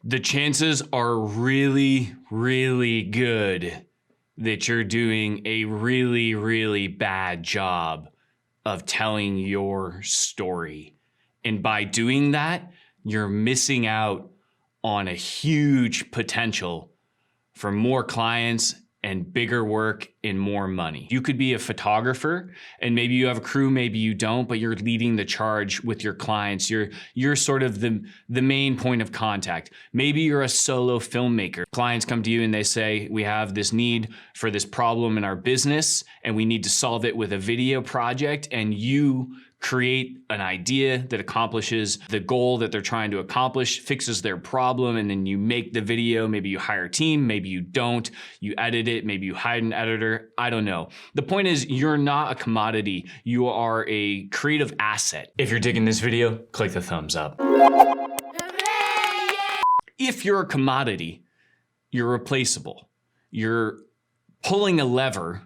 the chances are really, really good that you're doing a really, really bad job of telling your story. And by doing that, you're missing out on a huge potential for more clients and bigger work and more money. You could be a photographer and maybe you have a crew, maybe you don't, but you're leading the charge with your clients. You're sort of the main point of contact. Maybe you're a solo filmmaker. Clients come to you and they say, we have this need for this problem in our business and we need to solve it with a video project, and you create an idea that accomplishes the goal that they're trying to accomplish, fixes their problem, and then you make the video. Maybe you hire a team, maybe you don't. You edit it, maybe you hire an editor. I don't know. The point is, you're not a commodity. You are a creative asset. If you're digging this video, click the thumbs up. If you're a commodity, you're replaceable. You're pulling a lever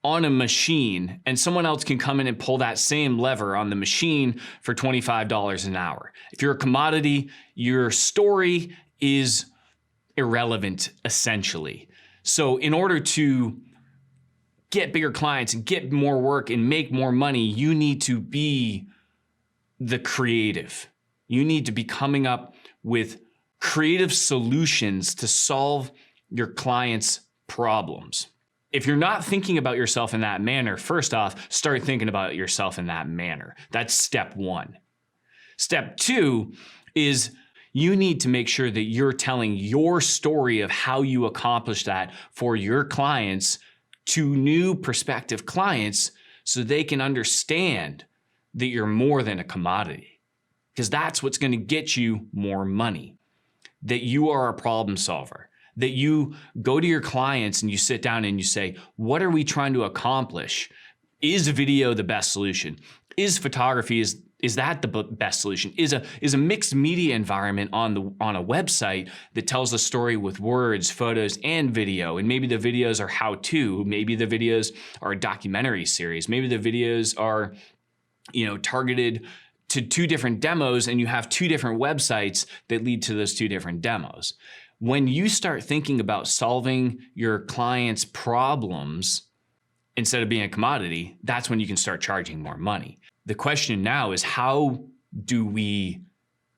on a machine and someone else can come in and pull that same lever on the machine for $25 an hour. If you're a commodity, your story is irrelevant, essentially. So in order to get bigger clients and get more work and make more money, you need to be the creative. You need to be coming up with creative solutions to solve your clients' problems. If you're not thinking about yourself in that manner, first off, start thinking about yourself in that manner. That's step one. Step two is you need to make sure that you're telling your story of how you accomplish that for your clients to new prospective clients so they can understand that you're more than a commodity. Because that's what's going to get you more money. That you are a problem solver. That you go to your clients and you sit down and you say, what are we trying to accomplish? Is video the best solution? Is photography, is that the best solution? Is a mixed media environment on a website that tells a story with words, photos, and video? And maybe the videos are how-to, maybe the videos are a documentary series, maybe the videos are, targeted to two different demos, and you have two different websites that lead to those two different demos. When you start thinking about solving your clients' problems instead of being a commodity, that's when you can start charging more money. The question now is, how do we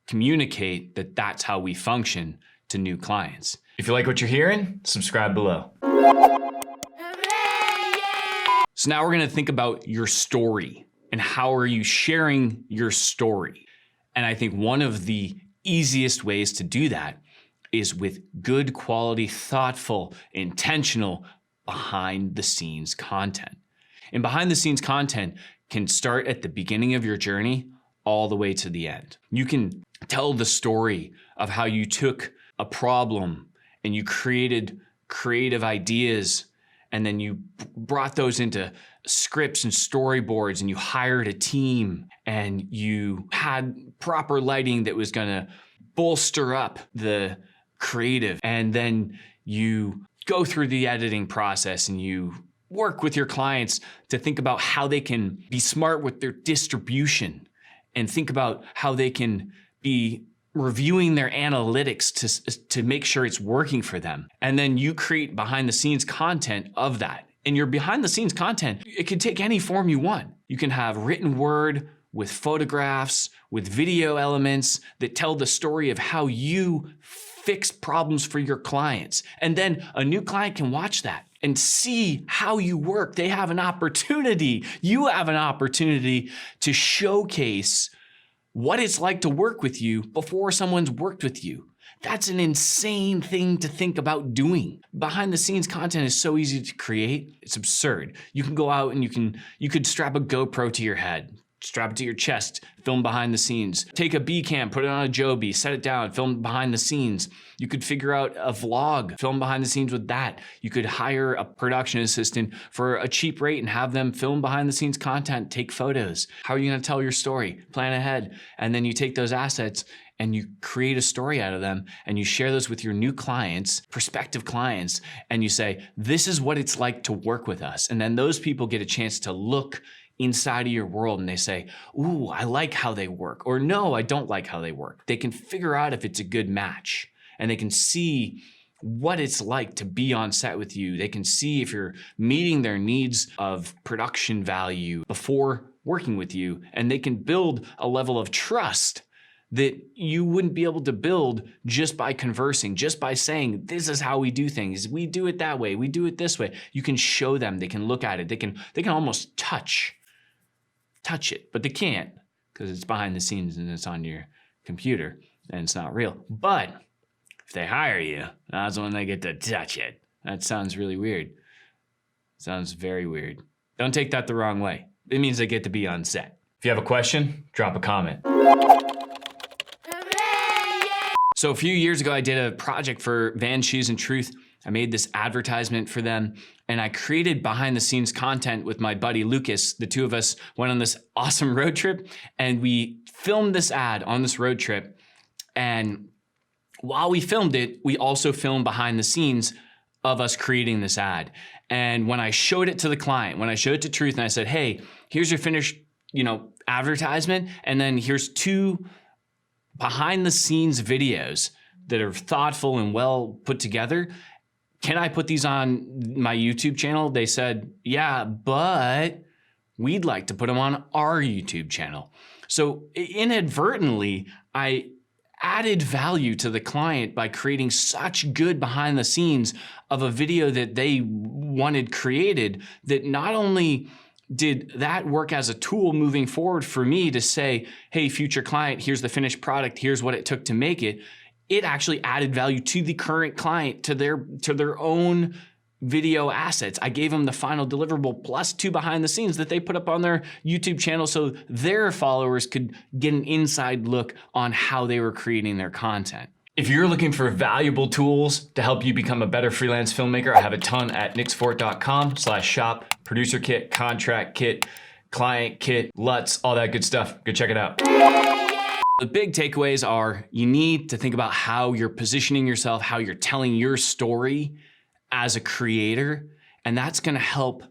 communicate that that's how we function to new clients? If you like what you're hearing, subscribe below. So now we're going to think about your story and how are you sharing your story. And I think one of the easiest ways to do that is with good quality, thoughtful, intentional, behind the scenes content. And behind the scenes content can start at the beginning of your journey all the way to the end. You can tell the story of how you took a problem and you created creative ideas, and then you brought those into scripts and storyboards, and you hired a team, and you had proper lighting that was gonna bolster up the creative, and then you go through the editing process and you work with your clients to think about how they can be smart with their distribution and think about how they can be reviewing their analytics to make sure it's working for them. And then you create behind the scenes content of that. And your behind the scenes content, it can take any form you want. You can have written word with photographs, with video elements that tell the story of how you fix problems for your clients. And then a new client can watch that and see how you work. They have an opportunity. You have an opportunity to showcase what it's like to work with you before someone's worked with you. That's an insane thing to think about doing. Behind the scenes content is so easy to create. It's absurd. You can go out and you could strap a GoPro to your head, strap it to your chest, film behind the scenes. Take a B cam, put it on a Joby, set it down, film behind the scenes. You could figure out a vlog, film behind the scenes with that. You could hire a production assistant for a cheap rate and have them film behind the scenes content, take photos. How are you gonna tell your story? Plan ahead. And then you take those assets and you create a story out of them and you share those with your new clients, prospective clients, and you say, this is what it's like to work with us. And then those people get a chance to look inside of your world and they say, ooh, I like how they work, or no, I don't like how they work. They can figure out if it's a good match. and they can see what it's like to be on set with you. They can see if you're meeting their needs of production value before working with you, and they can build a level of trust that you wouldn't be able to build just by conversing, just by saying, this is how we do things. We do it that way. We do it this way. You can show them, they can look at it. They can almost touch it, but they can't because it's behind the scenes and it's on your computer and it's not real. But if they hire you, that's when they get to touch it. That sounds really weird. Sounds very weird. Don't take that the wrong way. It means they get to be on set. If you have a question, drop a comment. So a few years ago, I did a project for Van Shoes and Truth. I made this advertisement for them, and I created behind the scenes content with my buddy Lucas. The two of us went on this awesome road trip, and we filmed this ad on this road trip. And while we filmed it, we also filmed behind the scenes of us creating this ad. And when I showed it to the client, when I showed it to Truth and I said, hey, here's your finished, advertisement, and then here's 2 behind the scenes videos that are thoughtful and well put together. Can I put these on my YouTube channel? They said, yeah, but we'd like to put them on our YouTube channel. So inadvertently, I added value to the client by creating such good behind the scenes of a video that they wanted created, that not only did that work as a tool moving forward for me to say, hey, future client, here's the finished product, here's what it took to make it. It actually added value to the current client, to their own video assets. I gave them the final deliverable plus 2 behind the scenes that they put up on their YouTube channel so their followers could get an inside look on how they were creating their content. If you're looking for valuable tools to help you become a better freelance filmmaker, I have a ton at nicksfort.com/shop, producer kit, contract kit, client kit, LUTs, all that good stuff. Go check it out. The big takeaways are you need to think about how you're positioning yourself, how you're telling your story as a creator, and that's gonna help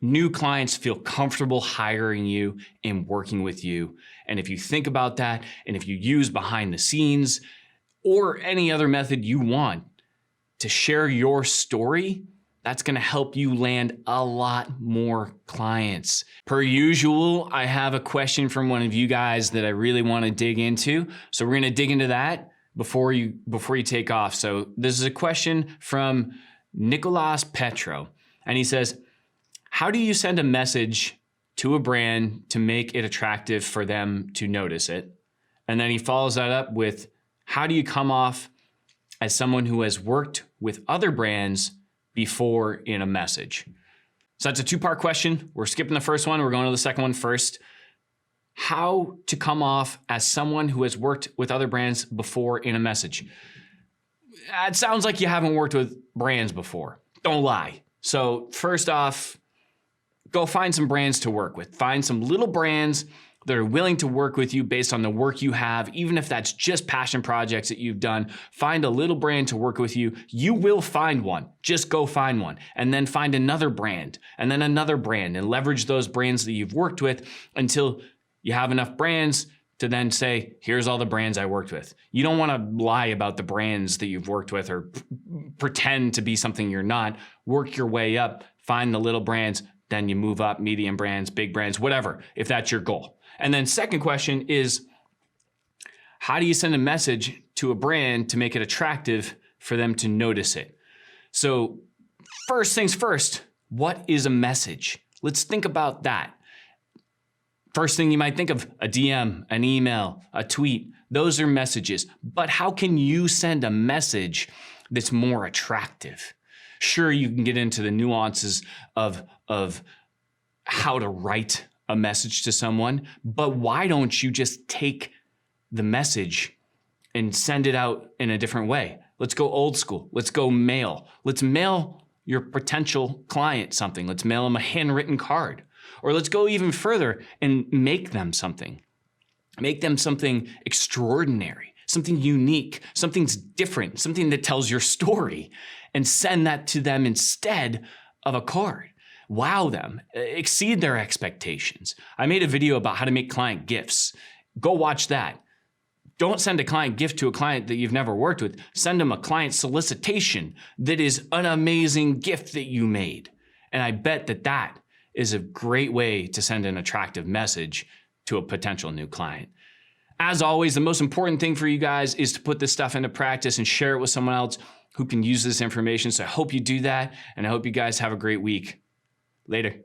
new clients feel comfortable hiring you and working with you. And if you think about that, and if you use behind the scenes or any other method you want to share your story, that's gonna help you land a lot more clients. Per usual, I have a question from one of you guys that I really wanna dig into. So we're gonna dig into that before you take off. So this is a question from Nicolas Petro, and he says, how do you send a message to a brand to make it attractive for them to notice it? And then he follows that up with, how do you come off as someone who has worked with other brands before in a message? So that's a 2-part question. We're skipping the first one. We're going to the second one first. How to come off as someone who has worked with other brands before in a message. It sounds like you haven't worked with brands before. Don't lie. So first off, go find some brands to work with. Find some little brands that are willing to work with you based on the work you have, even if that's just passion projects that you've done. Find a little brand to work with you. You will find one. Just go find one. And then find another brand, and then another brand, and leverage those brands that you've worked with until you have enough brands to then say, here's all the brands I worked with. You don't want to lie about the brands that you've worked with or pretend to be something you're not. Work your way up, find the little brands, then you move up, medium brands, big brands, whatever, if that's your goal. And then second question is, how do you send a message to a brand to make it attractive for them to notice it? So first things first, what is a message? Let's think about that. First thing you might think of, a DM, an email, a tweet. Those are messages. But how can you send a message that's more attractive? Sure, you can get into the nuances of how to write a message to someone, but why don't you just take the message and send it out in a different way? Let's go old school. Let's go mail. Let's mail your potential client something. Let's mail them a handwritten card. Or let's go even further and make them something. Make them something extraordinary, something unique, something's different, something that tells your story, and send that to them instead of a card. Wow them, exceed their expectations. I made a video about how to make client gifts. Go watch that. Don't send a client gift to a client that you've never worked with. Send them a client solicitation that is an amazing gift that you made. And I bet that that is a great way to send an attractive message to a potential new client. As always, the most important thing for you guys is to put this stuff into practice and share it with someone else who can use this information. So I hope you do that, and I hope you guys have a great week. Later.